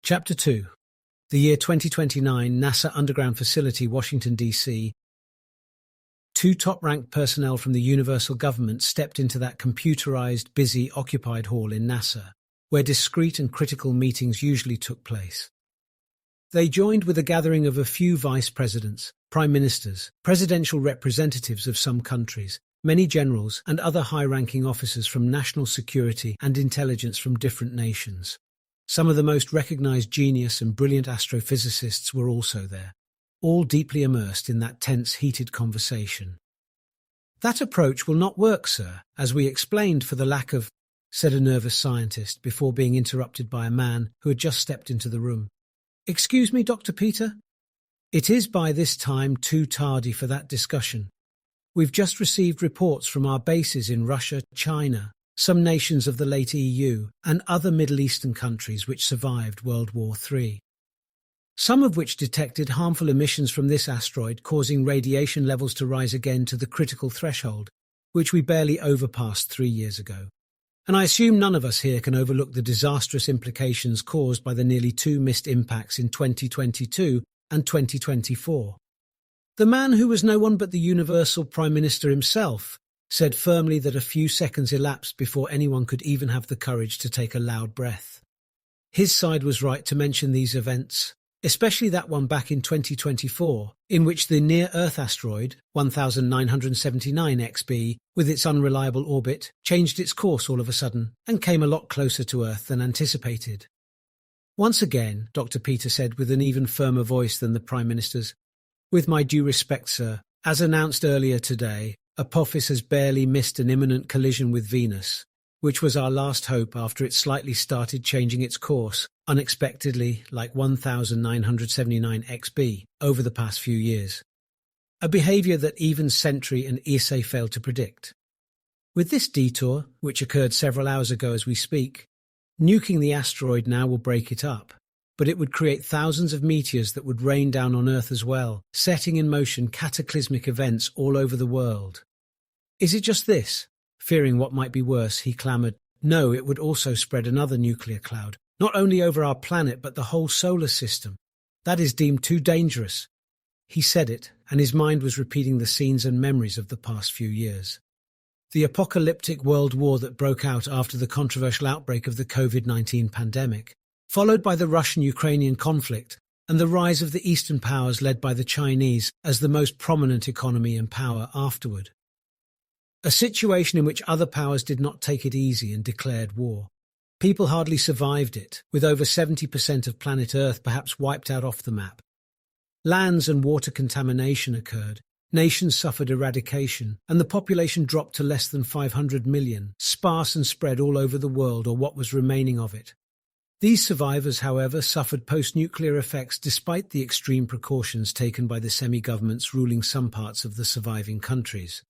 Chapter 2. The year 2029, NASA Underground Facility, Washington, D.C. Two top-ranked personnel from the Universal Government stepped into that computerized, busy, occupied hall in NASA, where discreet and critical meetings usually took place. They joined with a gathering of a few vice presidents, prime ministers, presidential representatives of some countries, many generals, and other high-ranking officers from national security and intelligence from different nations. Some of the most recognized genius and brilliant astrophysicists were also there, all deeply immersed in that tense, heated conversation. "That approach will not work, sir, as we explained, for the lack of," said a nervous scientist before being interrupted by a man who had just stepped into the room. "Excuse me, Dr. Peter? It is by this time too tardy for that discussion. We've just received reports from our bases in Russia, China, some nations of the late EU, and other Middle Eastern countries which survived World War III. Some of which detected harmful emissions from this asteroid, causing radiation levels to rise again to the critical threshold, which we barely overpassed 3 years ago. And I assume none of us here can overlook the disastrous implications caused by the nearly 2 missed impacts in 2022 and 2024. The man, who was no one but the Universal Prime Minister himself, said firmly that a few seconds elapsed before anyone could even have the courage to take a loud breath. His side was right to mention these events, especially that one back in 2024, in which the near-Earth asteroid, 1979 XB, with its unreliable orbit, changed its course all of a sudden and came a lot closer to Earth than anticipated. Once again, Dr. Peter said with an even firmer voice than the Prime Minister's, "With my due respect, sir, as announced earlier today, Apophis has barely missed an imminent collision with Venus, which was our last hope after it slightly started changing its course, unexpectedly, like 1979 XB, over the past few years. A behavior that even Sentry and ESA failed to predict. With this detour, which occurred several hours ago as we speak, nuking the asteroid now will break it up, but it would create thousands of meteors that would rain down on Earth as well, setting in motion cataclysmic events all over the world. Is it just this?" Fearing what might be worse, he clamoured, "No, it would also spread another nuclear cloud, not only over our planet but the whole solar system. That is deemed too dangerous." He said it, and his mind was repeating the scenes and memories of the past few years. The apocalyptic world war that broke out after the controversial outbreak of the COVID-19 pandemic, followed by the Russian-Ukrainian conflict and the rise of the Eastern powers led by the Chinese as the most prominent economy and power afterward. A situation in which other powers did not take it easy and declared war. People hardly survived it, with over 70% of planet Earth perhaps wiped out off the map. Lands and water contamination occurred, nations suffered eradication, and the population dropped to less than 500 million, sparse and spread all over the world or what was remaining of it. These survivors, however, suffered post-nuclear effects despite the extreme precautions taken by the semi-governments ruling some parts of the surviving countries.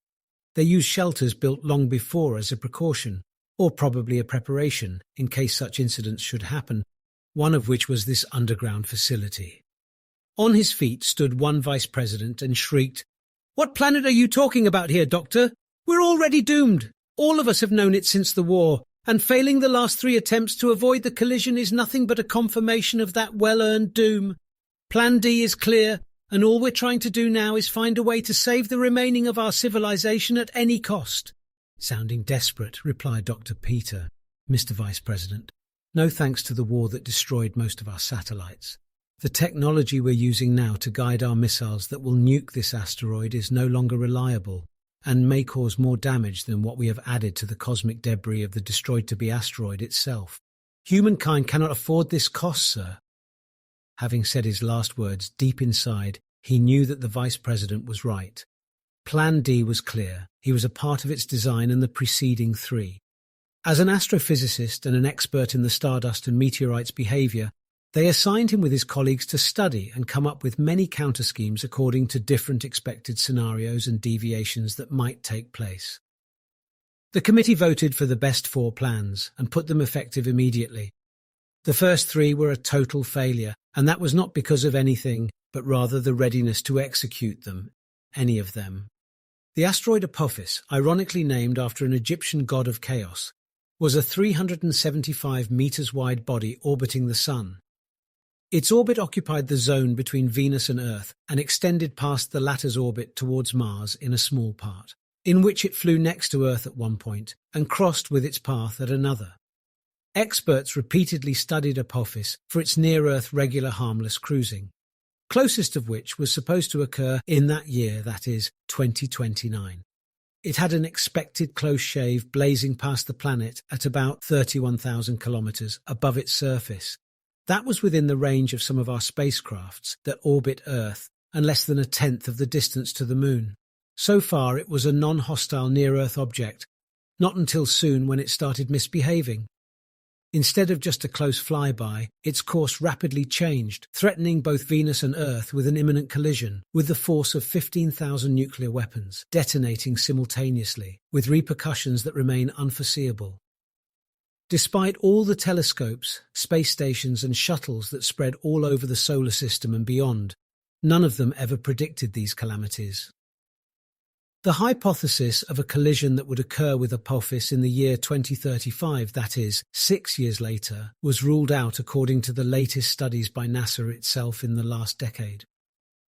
They used shelters built long before as a precaution, or probably a preparation, in case such incidents should happen, one of which was this underground facility. On his feet stood one vice president and shrieked, "What planet are you talking about here, Doctor? We're already doomed. All of us have known it since the war, and failing the last 3 attempts to avoid the collision is nothing but a confirmation of that well-earned doom. Plan D is clear, and all we're trying to do now is find a way to save the remaining of our civilization at any cost." "Sounding desperate," replied Dr. Peter. "Mr. Vice President, no thanks to the war that destroyed most of our satellites. The technology we're using now to guide our missiles that will nuke this asteroid is no longer reliable and may cause more damage than what we have added to the cosmic debris of the destroyed-to-be asteroid itself. Humankind cannot afford this cost, sir." Having said his last words, deep inside, he knew that the Vice President was right. Plan D was clear. He was a part of its design and the preceding 3. As an astrophysicist and an expert in the stardust and meteorites' behavior, they assigned him with his colleagues to study and come up with many counter-schemes according to different expected scenarios and deviations that might take place. The committee voted for the best 4 plans and put them effective immediately. The first 3 were a total failure, and that was not because of anything, but rather the readiness to execute them, any of them. The asteroid Apophis, ironically named after an Egyptian god of chaos, was a 375 meters wide body orbiting the Sun. Its orbit occupied the zone between Venus and Earth and extended past the latter's orbit towards Mars in a small part, in which it flew next to Earth at one point and crossed with its path at another. Experts repeatedly studied Apophis for its near-Earth regular harmless cruising, closest of which was supposed to occur in that year, that is, 2029. It had an expected close shave blazing past the planet at about 31,000 kilometers above its surface. That was within the range of some of our spacecrafts that orbit Earth and less than a tenth of the distance to the Moon. So far, it was a non-hostile near-Earth object, not until soon when it started misbehaving. Instead of just a close flyby, its course rapidly changed, threatening both Venus and Earth with an imminent collision, with the force of 15,000 nuclear weapons detonating simultaneously, with repercussions that remain unforeseeable. Despite all the telescopes, space stations and shuttles that spread all over the solar system and beyond, none of them ever predicted these calamities. The hypothesis of a collision that would occur with Apophis in the year 2035, that is, 6 years later, was ruled out according to the latest studies by NASA itself in the last decade.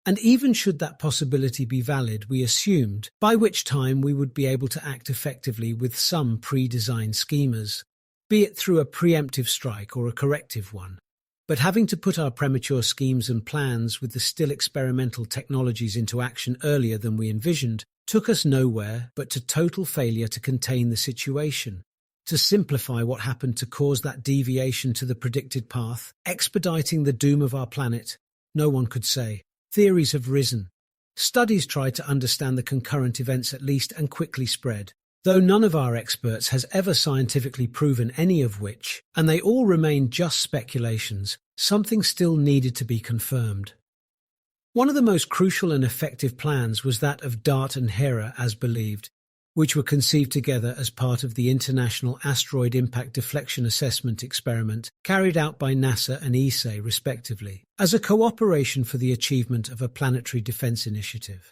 And even should that possibility be valid, we assumed, by which time we would be able to act effectively with some pre-designed schemas, be it through a preemptive strike or a corrective one. But having to put our premature schemes and plans with the still experimental technologies into action earlier than we envisioned took us nowhere but to total failure to contain the situation, to simplify what happened to cause that deviation to the predicted path, expediting the doom of our planet. No one could say. Theories have risen. Studies tried to understand the concurrent events at least and quickly spread, though none of our experts has ever scientifically proven any of which, and they all remain just speculations. Something still needed to be confirmed. One of the most crucial and effective plans was that of DART and Hera, as believed, which were conceived together as part of the International Asteroid Impact Deflection Assessment experiment carried out by NASA and ESA, respectively, as a cooperation for the achievement of a planetary defense initiative.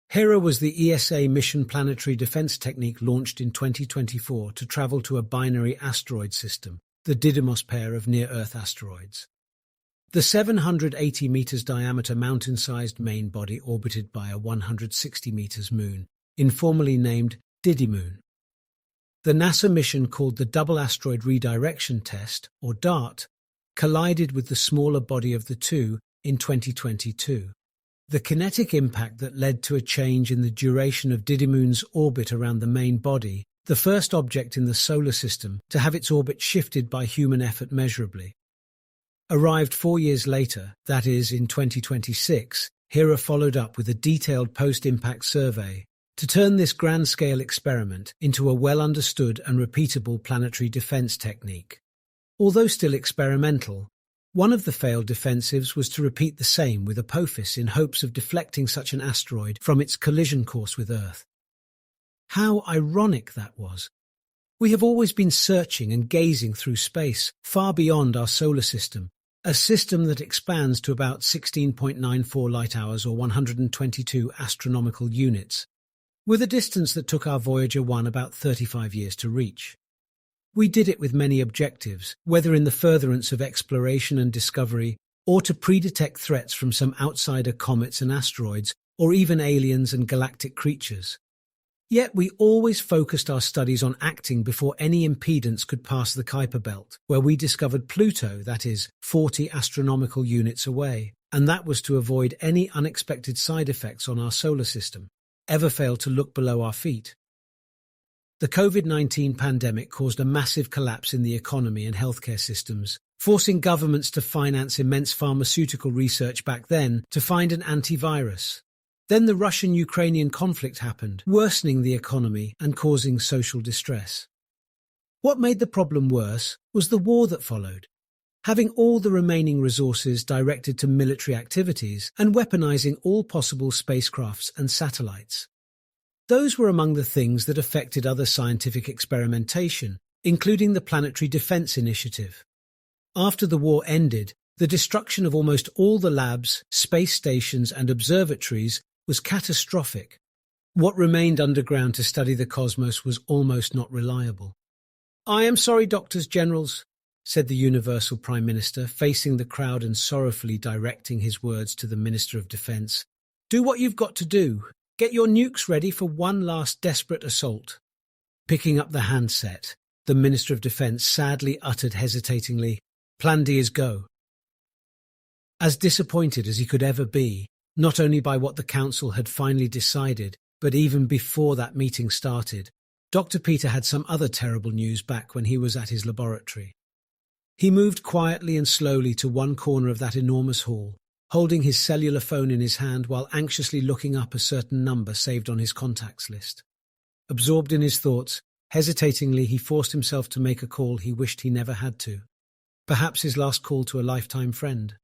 Hera was the ESA mission planetary defense technique launched in 2024 to travel to a binary asteroid system, the Didymos pair of near-Earth asteroids. The 780 meters diameter mountain-sized main body orbited by a 160 meters moon, informally named Didymoon. The NASA mission, called the Double Asteroid Redirection Test, or DART, collided with the smaller body of the two in 2022. The kinetic impact that led to a change in the duration of Didymoon's orbit around the main body, the first object in the solar system to have its orbit shifted by human effort measurably. Arrived 4 years later, that is, in 2026, Hera followed up with a detailed post-impact survey to turn this grand-scale experiment into a well-understood and repeatable planetary defense technique. Although still experimental, one of the failed defensives was to repeat the same with Apophis in hopes of deflecting such an asteroid from its collision course with Earth. How ironic that was. We have always been searching and gazing through space, far beyond our solar system, a system that expands to about 16.94 light-hours or 122 astronomical units, with a distance that took our Voyager 1 about 35 years to reach. We did it with many objectives, whether in the furtherance of exploration and discovery, or to pre-detect threats from some outsider comets and asteroids, or even aliens and galactic creatures. Yet we always focused our studies on acting before any impedance could pass the Kuiper Belt, where we discovered Pluto, that is, 40 astronomical units away, and that was to avoid any unexpected side effects on our solar system, ever failed to look below our feet. The COVID-19 pandemic caused a massive collapse in the economy and healthcare systems, forcing governments to finance immense pharmaceutical research back then to find an antivirus. Then the Russian-Ukrainian conflict happened, worsening the economy and causing social distress. What made the problem worse was the war that followed, having all the remaining resources directed to military activities and weaponizing all possible spacecrafts and satellites. Those were among the things that affected other scientific experimentation, including the Planetary Defense Initiative. After the war ended, the destruction of almost all the labs, space stations and observatories was catastrophic. What remained underground to study the cosmos was almost not reliable. I am sorry, doctors, generals. said the Universal Prime Minister, facing the crowd and sorrowfully directing his words to the Minister of Defence. Do what you've got to do. Get your nukes ready for one last desperate assault. Picking up the handset, the Minister of Defence sadly uttered hesitatingly, Plan D is go. As disappointed as he could ever be, not only by what the Council had finally decided, but even before that meeting started, Dr. Peter had some other terrible news back when he was at his laboratory. He moved quietly and slowly to one corner of that enormous hall, holding his cellular phone in his hand while anxiously looking up a certain number saved on his contacts list. Absorbed in his thoughts, hesitatingly he forced himself to make a call he wished he never had to. Perhaps his last call to a lifetime friend.